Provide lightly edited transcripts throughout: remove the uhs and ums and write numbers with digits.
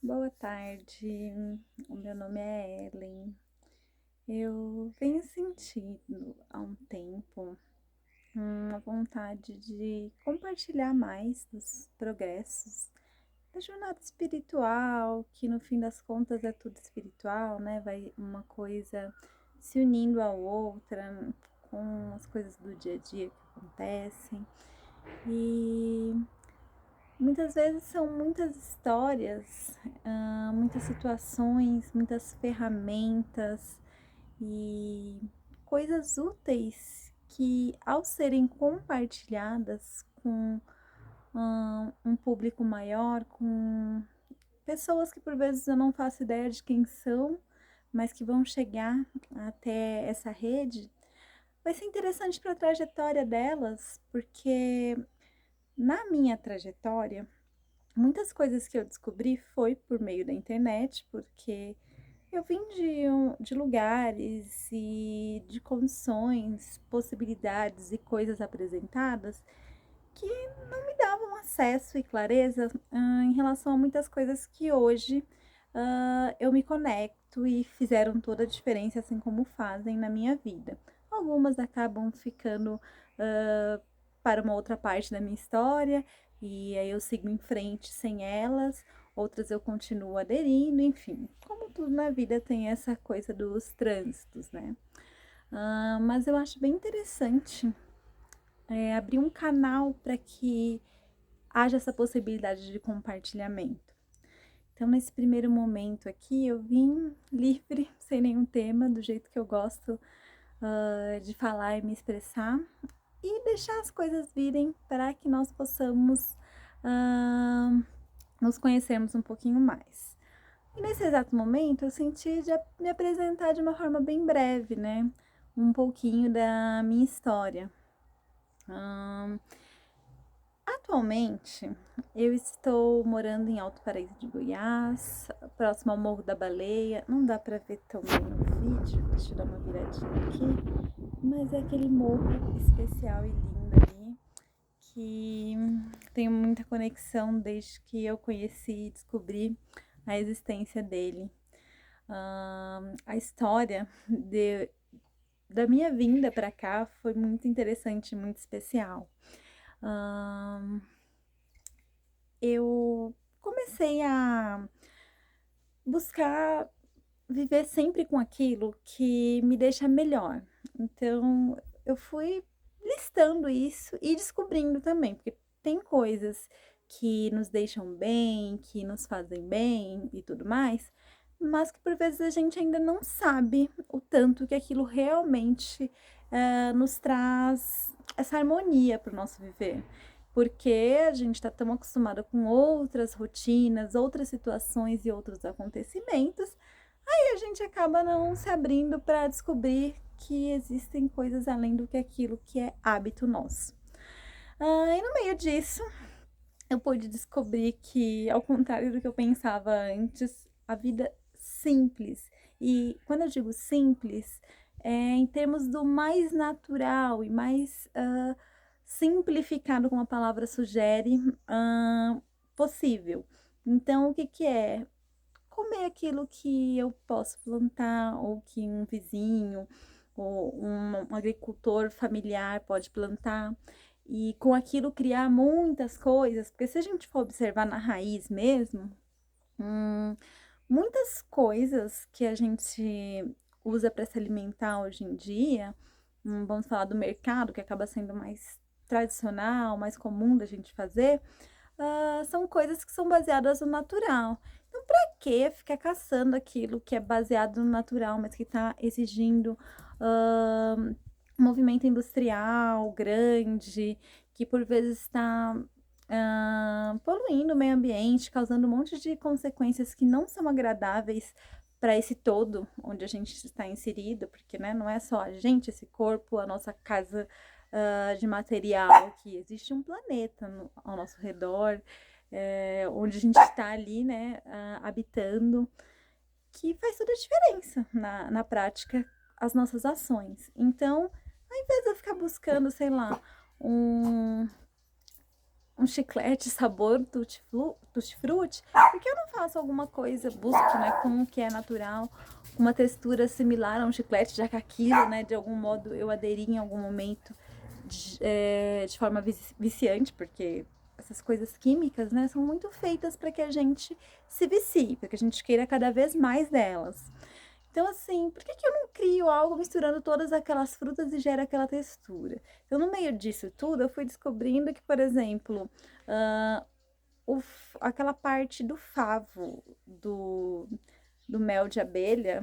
Boa tarde, o meu nome é Ellen. Eu venho sentindo há um tempo uma vontade de compartilhar mais dos progressos da jornada espiritual, que no fim das contas é tudo espiritual, né? Vai uma coisa se unindo à outra com as coisas do dia a dia que acontecem. E muitas vezes são muitas histórias, muitas situações, muitas ferramentas e coisas úteis que, ao serem compartilhadas com um público maior, com pessoas que por vezes eu não faço ideia de quem são, mas que vão chegar até essa rede, vai ser interessante para a trajetória delas, porque na minha trajetória muitas coisas que eu descobri foi por meio da internet, porque eu vim de lugares e de condições, possibilidades e coisas apresentadas que não me davam acesso e clareza em relação a muitas coisas que hoje eu me conecto e fizeram toda a diferença, assim como fazem na minha vida. Algumas acabam ficando para uma outra parte da minha história, e aí eu sigo em frente sem elas, outras eu continuo aderindo, enfim, como tudo na vida tem essa coisa dos trânsitos, né? Mas eu acho bem interessante abrir um canal para que haja essa possibilidade de compartilhamento. Então, nesse primeiro momento aqui, eu vim livre, sem nenhum tema, do jeito que eu gosto de falar e me expressar, e deixar as coisas virem para que nós possamos uh, nos conhecermmos um pouquinho mais. E nesse exato momento eu senti de me apresentar de uma forma bem breve, né? Um pouquinho da minha história. Atualmente eu estou morando em Alto Paraíso de Goiás, próximo ao Morro da Baleia. Não dá para ver tão bem no vídeo, deixa eu dar uma viradinha aqui, mas é aquele morro especial e lindo ali que tenho muita conexão desde que eu conheci e descobri a existência dele. A história da minha vinda para cá foi muito interessante, muito especial. Eu comecei a buscar viver sempre com aquilo que me deixa melhor. Então, eu fui listando isso e descobrindo também, porque tem coisas que nos deixam bem, que nos fazem bem e tudo mais, mas que por vezes a gente ainda não sabe o tanto que aquilo realmente nos traz essa harmonia para o nosso viver. Porque a gente está tão acostumado com outras rotinas, outras situações e outros acontecimentos, e a gente acaba não se abrindo para descobrir que existem coisas além do que aquilo que é hábito nosso. E no meio disso, eu pude descobrir que, ao contrário do que eu pensava antes, a vida simples, e quando eu digo simples, é em termos do mais natural e mais simplificado, como a palavra sugere, possível. Então, o que que é? Comer aquilo que eu posso plantar, ou que um vizinho, ou um agricultor familiar pode plantar, e com aquilo criar muitas coisas, porque se a gente for observar na raiz mesmo, hum, muitas coisas que a gente usa para se alimentar hoje em dia, vamos falar do mercado, que acaba sendo mais tradicional, mais comum da gente fazer, são coisas que são baseadas no natural. Então, para que ficar caçando aquilo que é baseado no natural, mas que está exigindo um movimento industrial grande, que por vezes está poluindo o meio ambiente, causando um monte de consequências que não são agradáveis para esse todo onde a gente está inserido, porque né, não é só a gente, esse corpo, a nossa casa de material, que existe um planeta ao nosso redor, onde a gente está ali, né, habitando, que faz toda a diferença na prática, as nossas ações. Então, ao invés de eu ficar buscando, sei lá, um, um chiclete sabor tutti-frutti, por que eu não faço alguma coisa, busco, né, com o que é natural, uma textura similar a um chiclete, já que aquilo, né, de algum modo eu aderi em algum momento de forma viciante, porque essas coisas químicas, né, são muito feitas para que a gente se vicie, para que a gente queira cada vez mais delas. Então, assim, por que que eu não crio algo misturando todas aquelas frutas e gera aquela textura? Então, no meio disso tudo, eu fui descobrindo que, por exemplo, hã, aquela parte do favo, do mel de abelha,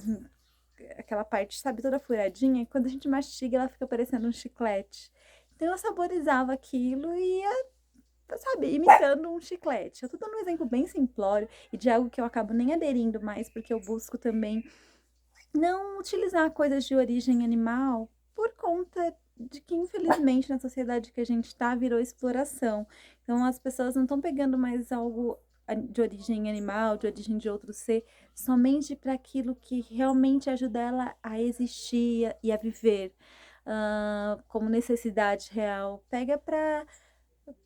aquela parte, sabe, toda furadinha, quando a gente mastiga, ela fica parecendo um chiclete. Então, eu saborizava aquilo e ia, sabe, imitando um chiclete. Eu tô dando um exemplo bem simplório e de algo que eu acabo nem aderindo mais, porque eu busco também não utilizar coisas de origem animal por conta de que, infelizmente, na sociedade que a gente está, virou exploração. Então, as pessoas não estão pegando mais algo de origem animal, de origem de outro ser, somente para aquilo que realmente ajuda ela a existir e a viver, como necessidade real. Pega para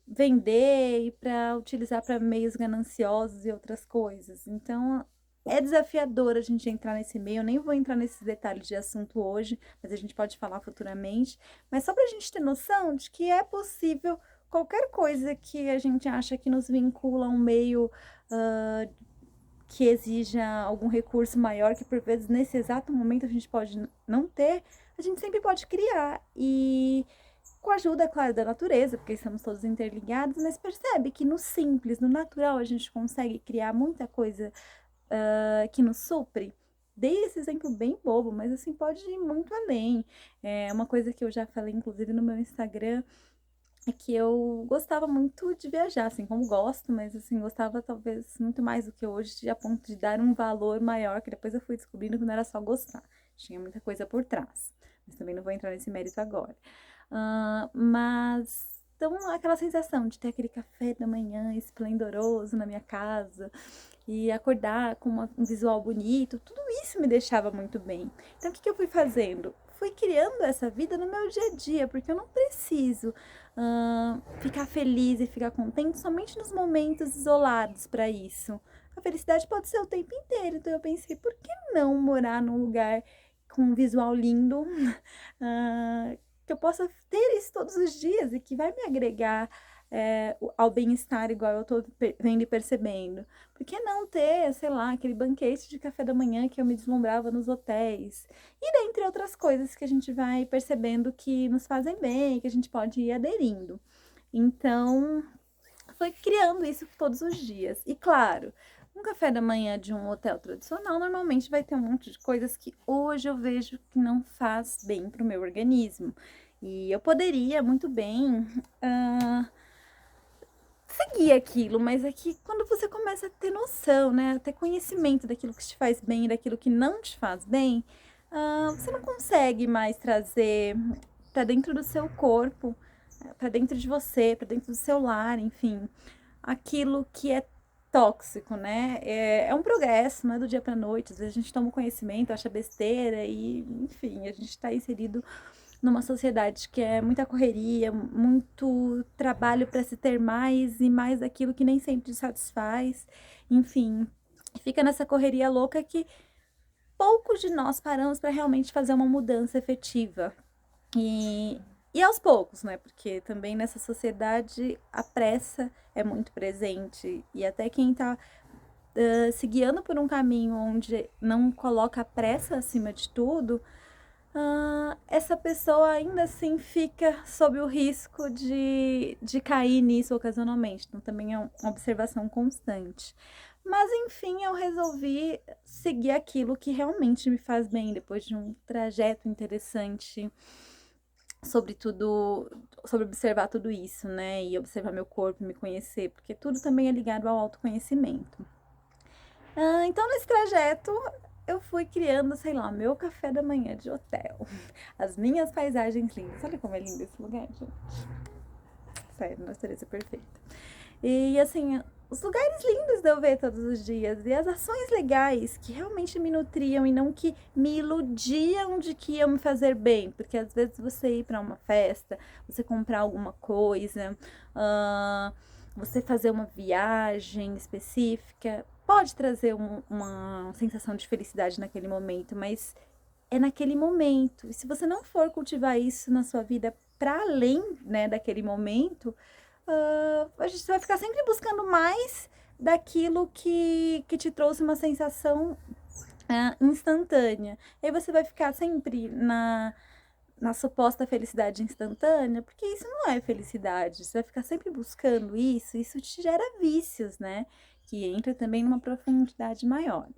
vender e para utilizar para meios gananciosos e outras coisas. Então, é desafiador a gente entrar nesse meio. Eu nem vou entrar nesses detalhes de assunto hoje, mas a gente pode falar futuramente. Mas só para a gente ter noção de que é possível qualquer coisa que a gente acha que nos vincula a um meio que exija algum recurso maior, que por vezes nesse exato momento a gente pode não ter, a gente sempre pode criar. E com a ajuda, claro, da natureza, porque estamos todos interligados, mas percebe que no simples, no natural, a gente consegue criar muita coisa que nos supre. Dei esse exemplo bem bobo, mas assim, pode ir muito além. É uma coisa que eu já falei, inclusive, no meu Instagram, é que eu gostava muito de viajar, assim, como gosto, mas assim, gostava talvez muito mais do que hoje, a ponto de dar um valor maior, que depois eu fui descobrindo que não era só gostar, tinha muita coisa por trás. Mas também não vou entrar nesse mérito agora. Mas então aquela sensação de ter aquele café da manhã esplendoroso na minha casa e acordar com um visual bonito, tudo isso me deixava muito bem. Então o que que eu fui fazendo? Fui criando essa vida no meu dia a dia, porque eu não preciso ficar feliz e ficar contente somente nos momentos isolados para isso. A felicidade pode ser o tempo inteiro, então eu pensei, por que não morar num lugar com um visual lindo, que eu possa ter isso todos os dias e que vai me agregar ao bem-estar igual eu tô vendo e percebendo. Por que não ter, sei lá, aquele banquete de café da manhã que eu me deslumbrava nos hotéis? E dentre outras coisas que a gente vai percebendo que nos fazem bem, que a gente pode ir aderindo. Então, foi criando isso todos os dias. E claro, um café da manhã de um hotel tradicional normalmente vai ter um monte de coisas que hoje eu vejo que não faz bem para o meu organismo. E eu poderia muito bem seguir aquilo, mas é que quando você começa a ter noção, né, a ter conhecimento daquilo que te faz bem e daquilo que não te faz bem, você não consegue mais trazer para dentro do seu corpo, para dentro de você, para dentro do seu lar, enfim, aquilo que é tóxico, né? É um progresso, não é do dia para noite. Às vezes a gente toma o conhecimento, acha besteira e, enfim, a gente está inserido numa sociedade que é muita correria, muito trabalho para se ter mais e mais daquilo que nem sempre satisfaz. Enfim, fica nessa correria louca que poucos de nós paramos para realmente fazer uma mudança efetiva. E aos poucos, né? Porque também nessa sociedade a pressa é muito presente. E até quem tá se guiando por um caminho onde não coloca a pressa acima de tudo, essa pessoa ainda assim fica sob o risco de cair nisso ocasionalmente. Então também é uma observação constante. Mas enfim, eu resolvi seguir aquilo que realmente me faz bem, depois de um trajeto interessante sobre tudo, sobre observar tudo isso, né? E observar meu corpo, me conhecer, porque tudo também é ligado ao autoconhecimento. Então, nesse trajeto, eu fui criando, sei lá, meu café da manhã de hotel, as minhas paisagens lindas. Olha como é lindo esse lugar, gente. Sério, natureza perfeita. E assim, os lugares lindos de eu ver todos os dias e as ações legais que realmente me nutriam e não que me iludiam de que iam me fazer bem, porque às vezes você ir para uma festa, você comprar alguma coisa, você fazer uma viagem específica, pode trazer uma sensação de felicidade naquele momento, mas é naquele momento. E se você não for cultivar isso na sua vida para além, né, daquele momento, a gente vai ficar sempre buscando mais daquilo que te trouxe uma sensação instantânea. E aí você vai ficar sempre na suposta felicidade instantânea, porque isso não é felicidade. Você vai ficar sempre buscando isso te gera vícios, né? Que entra também numa profundidade maior.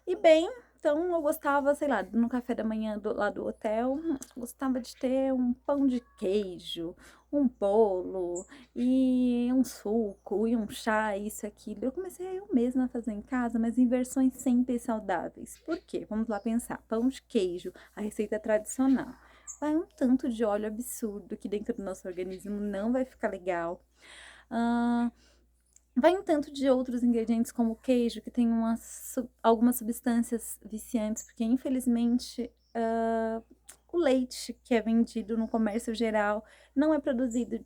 E bem, então eu gostava, sei lá, no café da manhã lá do hotel, gostava de ter um pão de queijo, um bolo e um suco e um chá, isso e aquilo. Eu comecei eu mesma a fazer em casa, mas em versões sempre saudáveis. Por quê? Vamos lá pensar. Pão de queijo, a receita tradicional. Vai um tanto de óleo absurdo que dentro do nosso organismo não vai ficar legal. Vai um tanto de outros ingredientes como o queijo, que tem algumas substâncias viciantes, porque infelizmente o leite que é vendido no comércio geral não é produzido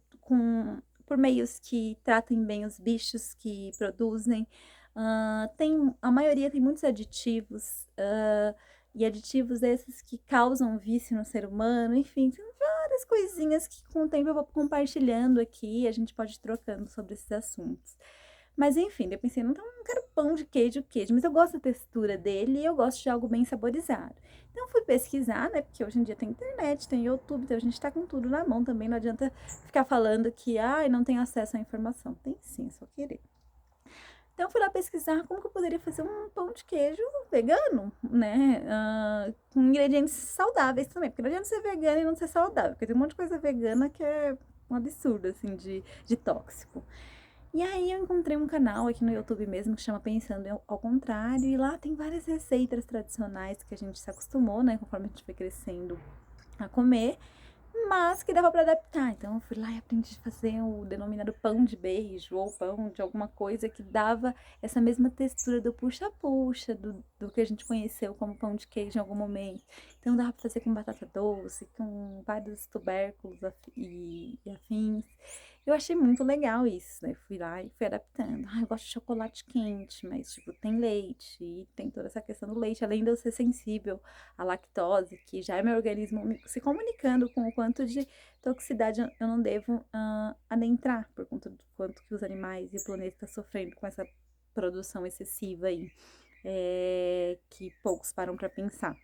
por meios que tratem bem os bichos que produzem. A maioria tem muitos aditivos, e aditivos esses que causam vício no ser humano, enfim, tem várias coisinhas que com o tempo eu vou compartilhando aqui e a gente pode ir trocando sobre esses assuntos. Mas enfim, eu pensei, não quero pão de queijo, mas eu gosto da textura dele e eu gosto de algo bem saborizado. Então fui pesquisar, né, porque hoje em dia tem internet, tem YouTube, então a gente tá com tudo na mão também, não adianta ficar falando que, não tem acesso à informação. Tem sim, é só querer. Então fui lá pesquisar como que eu poderia fazer um pão de queijo vegano, né, com ingredientes saudáveis também, porque não adianta ser vegano e não ser saudável, porque tem um monte de coisa vegana que é um absurdo, assim, de tóxico. E aí eu encontrei um canal aqui no YouTube mesmo que chama Pensando ao Contrário, e lá tem várias receitas tradicionais que a gente se acostumou, né, conforme a gente foi crescendo a comer, mas que dava para adaptar. Então eu fui lá e aprendi a fazer o denominado pão de beijo ou pão de alguma coisa que dava essa mesma textura do puxa-puxa, do que a gente conheceu como pão de queijo em algum momento. Então dava para fazer com batata doce, com vários tubérculos e afins. Eu achei muito legal isso, né? Fui lá e fui adaptando. Eu gosto de chocolate quente, mas, tipo, tem leite e tem toda essa questão do leite, além de eu ser sensível à lactose, que já é meu organismo se comunicando com o quanto de toxicidade eu não devo adentrar, por conta do quanto que os animais e o planeta estão sofrendo com essa produção excessiva aí, que poucos param para pensar.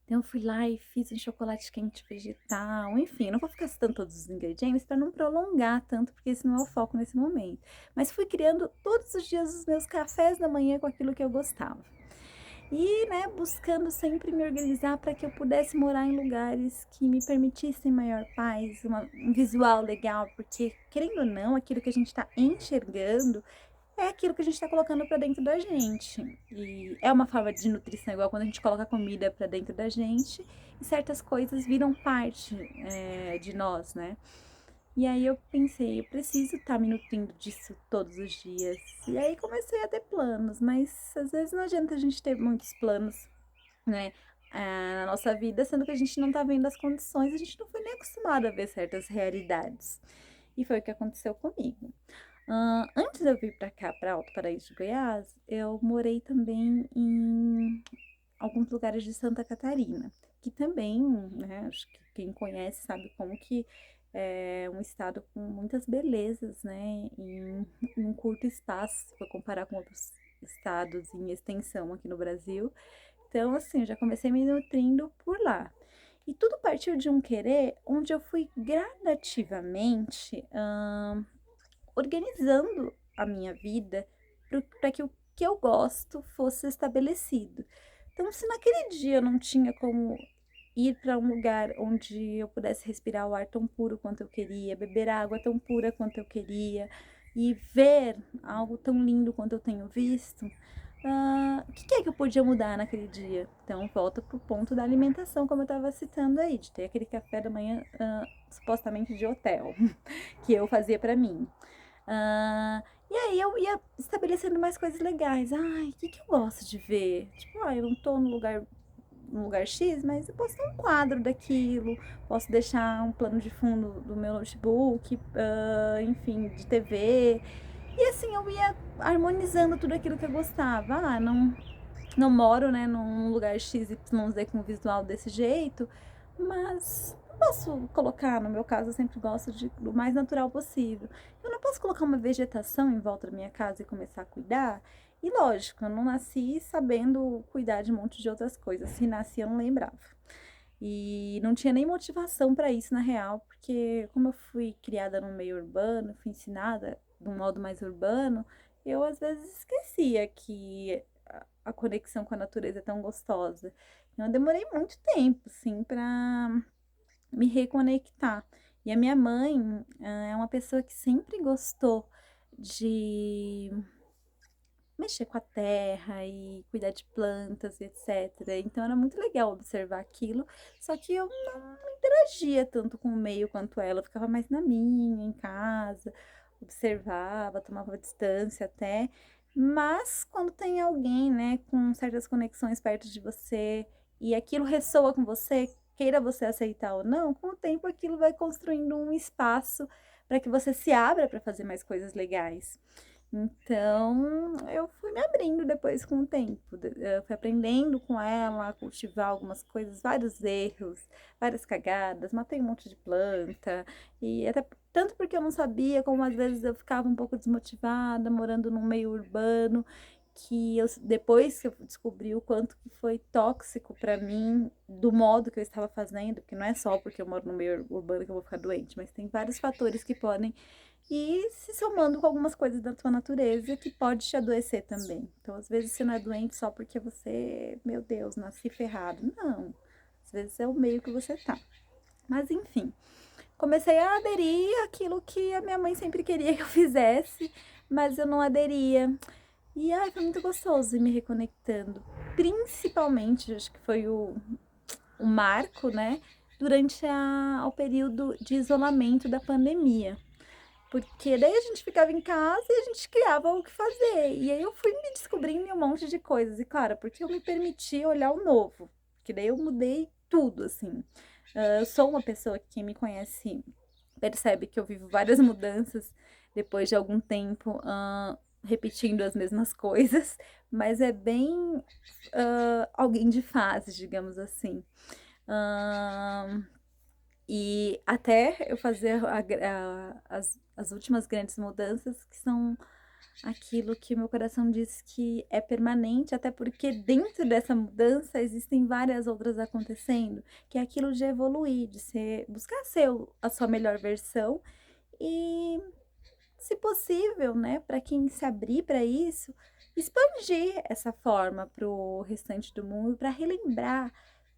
Então eu fui lá e fiz um chocolate quente vegetal, enfim, eu não vou ficar citando todos os ingredientes para não prolongar tanto, porque esse não é o foco nesse momento. Mas fui criando todos os dias os meus cafés da manhã com aquilo que eu gostava. E, né, buscando sempre me organizar para que eu pudesse morar em lugares que me permitissem maior paz, um visual legal, porque, querendo ou não, aquilo que a gente está enxergando é aquilo que a gente está colocando para dentro da gente. E é uma forma de nutrição, igual quando a gente coloca comida para dentro da gente e certas coisas viram parte de nós, né? E aí eu pensei, eu preciso estar me nutrindo disso todos os dias. E aí comecei a ter planos, mas às vezes não adianta a gente ter muitos planos, né? Na nossa vida, sendo que a gente não tá vendo as condições, a gente não foi nem acostumado a ver certas realidades. E foi o que aconteceu comigo. Antes de eu vir para cá, para Alto Paraíso de Goiás, eu morei também em alguns lugares de Santa Catarina, que também, né, acho que quem conhece sabe como que é um estado com muitas belezas, né, em um curto espaço, se for comparar com outros estados em extensão aqui no Brasil. Então, assim, eu já comecei me nutrindo por lá. E tudo partiu de um querer onde eu fui gradativamente organizando a minha vida para que o que eu gosto fosse estabelecido. Então, se naquele dia eu não tinha como ir para um lugar onde eu pudesse respirar o ar tão puro quanto eu queria, beber água tão pura quanto eu queria e ver algo tão lindo quanto eu tenho visto, o que é que eu podia mudar naquele dia? Então, volta pro ponto da alimentação, como eu estava citando aí, de ter aquele café da manhã supostamente de hotel, que eu fazia para mim. E aí eu ia estabelecendo mais coisas legais. Ai, o que eu gosto de ver? Tipo, eu não tô num lugar num lugar X, mas eu posso ter um quadro daquilo, posso deixar um plano de fundo do meu notebook, enfim, de TV. E assim, eu ia harmonizando tudo aquilo que eu gostava. Não moro, né, num lugar XYZ com um visual desse jeito, mas posso colocar, no meu caso, eu sempre gosto do mais natural possível. Eu não posso colocar uma vegetação em volta da minha casa e começar a cuidar. E lógico, eu não nasci sabendo cuidar de um monte de outras coisas. Se nasci, eu não lembrava. E não tinha nem motivação para isso, na real, porque como eu fui criada no meio urbano, fui ensinada de um modo mais urbano, eu às vezes esquecia que a conexão com a natureza é tão gostosa. Então, eu demorei muito tempo, assim, para me reconectar. E a minha mãe, é uma pessoa que sempre gostou de mexer com a terra e cuidar de plantas e etc. Então era muito legal observar aquilo, só que eu não interagia tanto com o meio quanto ela, eu ficava mais na minha, em casa, observava, tomava distância até. Mas quando tem alguém, né, com certas conexões perto de você e aquilo ressoa com você, queira você aceitar ou não, com o tempo aquilo vai construindo um espaço para que você se abra para fazer mais coisas legais. Então, eu fui me abrindo depois com o tempo. Eu fui aprendendo com ela a cultivar algumas coisas, vários erros, várias cagadas, matei um monte de planta. E até tanto porque eu não sabia, como às vezes eu ficava um pouco desmotivada, morando num meio urbano, que eu, depois que eu descobri o quanto que foi tóxico para mim, do modo que eu estava fazendo, porque não é só porque eu moro no meio urbano que eu vou ficar doente, mas tem vários fatores que podem e se somando com algumas coisas da tua natureza que pode te adoecer também. Então, às vezes você não é doente só porque você, meu Deus, nasci ferrado. Não. Às vezes é o meio que você tá. Mas enfim, comecei a aderir àquilo que a minha mãe sempre queria que eu fizesse, mas eu não aderia. E ai, foi muito gostoso ir me reconectando. Principalmente, acho que foi o marco, né? Durante o período de isolamento da pandemia. Porque daí a gente ficava em casa e a gente criava o que fazer. E aí eu fui me descobrindo em um monte de coisas. E claro, porque eu me permiti olhar o novo. Porque daí eu mudei tudo, assim. Eu sou uma pessoa que quem me conhece percebe que eu vivo várias mudanças depois de algum tempo repetindo as mesmas coisas. Mas é bem alguém de fase, digamos assim. Uh, e até eu fazer as últimas grandes mudanças, que são aquilo que meu coração diz que é permanente, até porque dentro dessa mudança existem várias outras acontecendo, que é aquilo de evoluir, de ser, buscar ser a sua melhor versão e, se possível, né, para quem se abrir para isso, expandir essa forma para o restante do mundo, para relembrar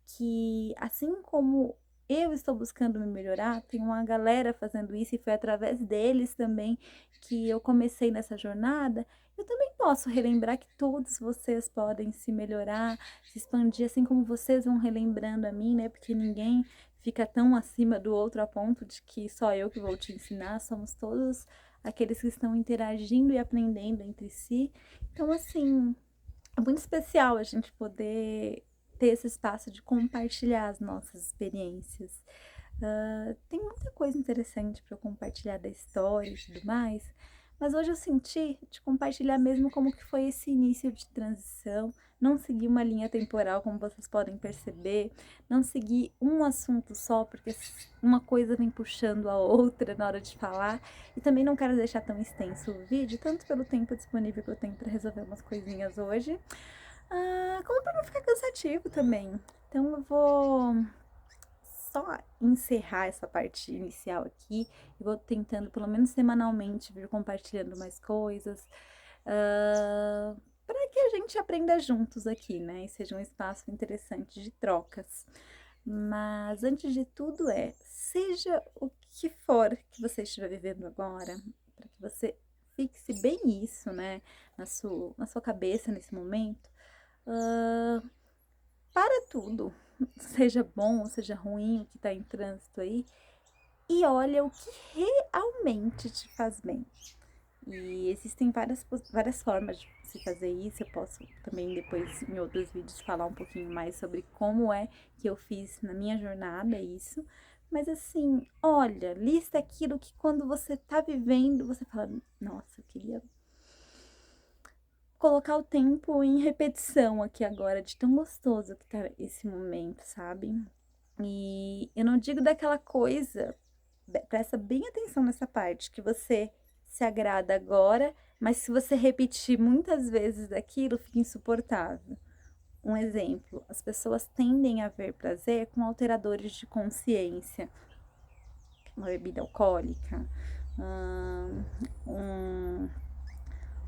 que assim como eu estou buscando me melhorar, tem uma galera fazendo isso e foi através deles também que eu comecei nessa jornada. Eu também posso relembrar que todos vocês podem se melhorar, se expandir, assim como vocês vão relembrando a mim, né? Porque ninguém fica tão acima do outro a ponto de que só eu que vou te ensinar, somos todos aqueles que estão interagindo e aprendendo entre si. Então, assim, é muito especial a gente poder ter esse espaço de compartilhar as nossas experiências. Tem muita coisa interessante para eu compartilhar da história e tudo mais, mas hoje eu senti de compartilhar mesmo como que foi esse início de transição, não seguir uma linha temporal, como vocês podem perceber, não seguir um assunto só, porque uma coisa vem puxando a outra na hora de falar, e também não quero deixar tão extenso o vídeo, tanto pelo tempo disponível que eu tenho para resolver umas coisinhas hoje, como para não ficar cansativo também. Então eu vou só encerrar essa parte inicial aqui e vou tentando, pelo menos semanalmente, vir compartilhando mais coisas, para que a gente aprenda juntos aqui, né? E seja um espaço interessante de trocas. Mas antes de tudo seja o que for que você estiver vivendo agora, para que você fixe bem isso, né, na sua cabeça nesse momento, para tudo, seja bom ou seja ruim o que está em trânsito aí, e olha o que realmente te faz bem. E existem várias formas de se fazer isso. Eu posso também depois em outros vídeos falar um pouquinho mais sobre como é que eu fiz na minha jornada isso. Mas assim, olha, lista aquilo que quando você tá vivendo, você fala, nossa, eu queria colocar o tempo em repetição aqui agora, de tão gostoso que tá esse momento, sabe? E eu não digo daquela coisa, presta bem atenção nessa parte, que você se agrada agora, mas se você repetir muitas vezes daquilo, fica insuportável. Um exemplo, as pessoas tendem a ver prazer com alteradores de consciência, uma bebida alcoólica, um,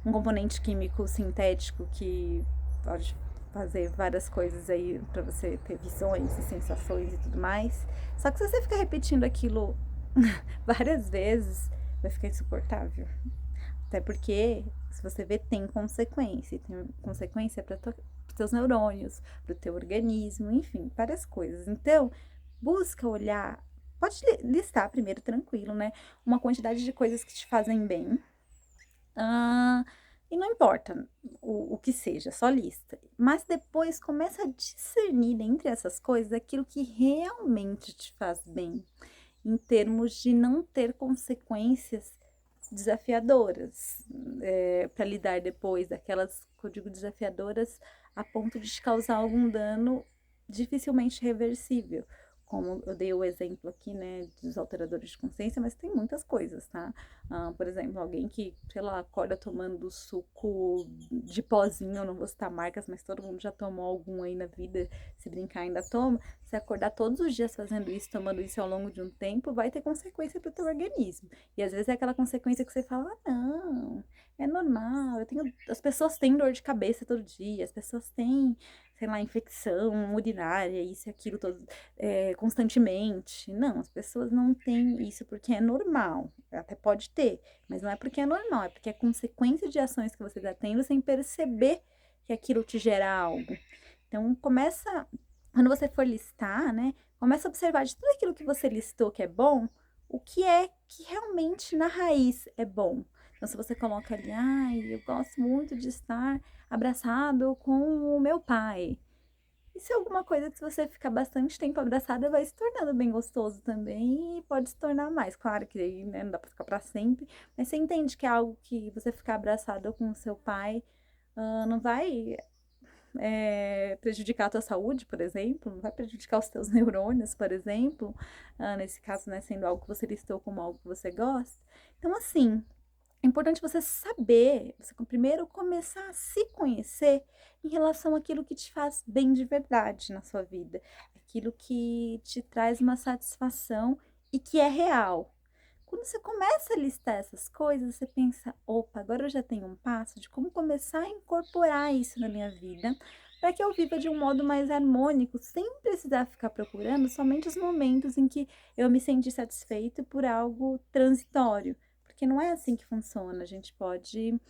um componente químico sintético que pode fazer várias coisas aí para você ter visões e sensações e tudo mais. Só que se você ficar repetindo aquilo várias vezes, vai ficar insuportável. Até porque, se você vê, tem consequência. Tem consequência para os teus neurônios, para o teu organismo, enfim, várias coisas. Então, busca olhar. Pode listar primeiro, tranquilo, né? Uma quantidade de coisas que te fazem bem. E não importa o que seja, só lista. Mas depois começa a discernir entre essas coisas aquilo que realmente te faz bem, em termos de não ter consequências desafiadoras para lidar depois, daquelas que eu digo desafiadoras a ponto de te causar algum dano dificilmente reversível. Como eu dei o exemplo aqui, né, dos alteradores de consciência, mas tem muitas coisas, tá? Por exemplo, alguém que, sei lá, acorda tomando suco de pozinho, eu não vou citar marcas, mas todo mundo já tomou algum aí na vida, se brincar ainda toma. Se acordar todos os dias fazendo isso, tomando isso ao longo de um tempo, vai ter consequência para o teu organismo. E às vezes é aquela consequência que você fala, não, é normal, as pessoas têm dor de cabeça todo dia, as pessoas têm, sei lá, infecção urinária, isso e aquilo constantemente. Não, as pessoas não têm isso porque é normal. Até pode ter, mas não é porque é normal, é porque é consequência de ações que você está tendo sem perceber que aquilo te gera algo. Então, quando você for listar, né, começa a observar de tudo aquilo que você listou que é bom, o que é que realmente na raiz é bom. Então, se você coloca ali, ai, eu gosto muito de estar abraçado com o meu pai. Isso é alguma coisa que se você ficar bastante tempo abraçada vai se tornando bem gostoso também e pode se tornar mais. Claro que aí, né, não dá pra ficar pra sempre, mas você entende que é algo que você ficar abraçado com o seu pai não vai prejudicar a tua saúde, por exemplo, não vai prejudicar os teus neurônios, por exemplo, nesse caso, né, sendo algo que você listou como algo que você gosta. Então, assim, é importante você saber, você primeiro começar a se conhecer em relação àquilo que te faz bem de verdade na sua vida, aquilo que te traz uma satisfação e que é real. Quando você começa a listar essas coisas, você pensa: opa, agora eu já tenho um passo de como começar a incorporar isso na minha vida, para que eu viva de um modo mais harmônico, sem precisar ficar procurando somente os momentos em que eu me senti satisfeito por algo transitório. Porque não é assim que funciona. A gente pode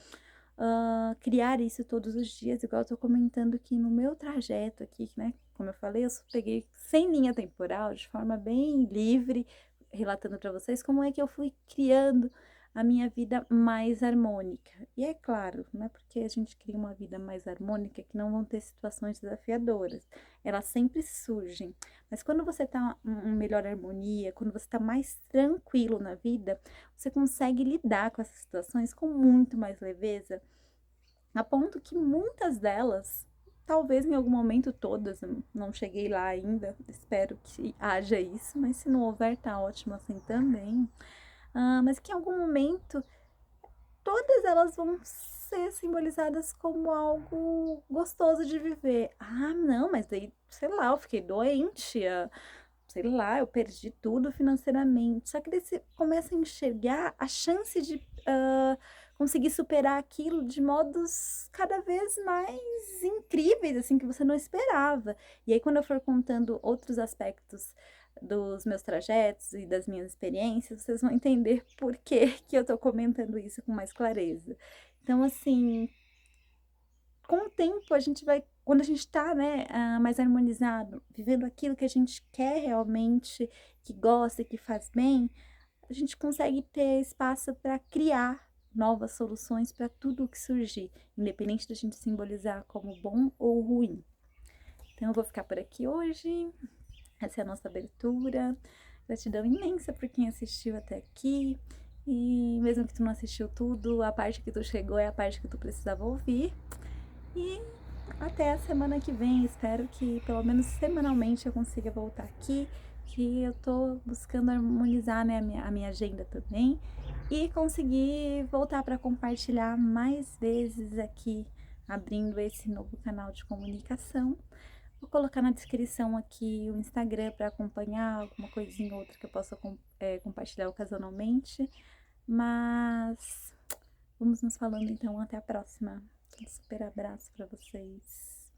criar isso todos os dias, igual eu tô comentando aqui no meu trajeto aqui, né? Como eu falei, eu peguei sem linha temporal, de forma bem livre, relatando para vocês como é que eu fui criando a minha vida mais harmônica. E é claro, não é porque a gente cria uma vida mais harmônica que não vão ter situações desafiadoras. Elas sempre surgem. Mas quando você tá em melhor harmonia, quando você tá mais tranquilo na vida, você consegue lidar com essas situações com muito mais leveza, a ponto que muitas delas, talvez em algum momento todas, eu não cheguei lá ainda, espero que haja isso, mas se não houver, tá ótimo assim também. Mas que em algum momento todas elas vão ser simbolizadas como algo gostoso de viver. Ah, não, mas daí, sei lá, eu fiquei doente, sei lá, eu perdi tudo financeiramente. Só que daí você começa a enxergar a chance de conseguir superar aquilo de modos cada vez mais incríveis, assim, que você não esperava. E aí, quando eu for contando outros aspectos dos meus trajetos e das minhas experiências, vocês vão entender por que que eu tô comentando isso com mais clareza. Então, assim, com o tempo a gente vai, quando a gente tá, né, mais harmonizado, vivendo aquilo que a gente quer realmente, que gosta, que faz bem, a gente consegue ter espaço para criar novas soluções para tudo o que surgir, independente da gente simbolizar como bom ou ruim. Então eu vou ficar por aqui hoje. Essa é a nossa abertura. Gratidão imensa por quem assistiu até aqui. E mesmo que tu não assistiu tudo, a parte que tu chegou é a parte que tu precisava ouvir. E até a semana que vem. Espero que pelo menos semanalmente eu consiga voltar aqui. Que eu tô buscando harmonizar, né, a minha agenda também. E conseguir voltar para compartilhar mais vezes aqui, abrindo esse novo canal de comunicação. Vou colocar na descrição aqui o Instagram para acompanhar alguma coisinha ou outra que eu possa compartilhar ocasionalmente. Mas vamos nos falando então, até a próxima. Um super abraço para vocês.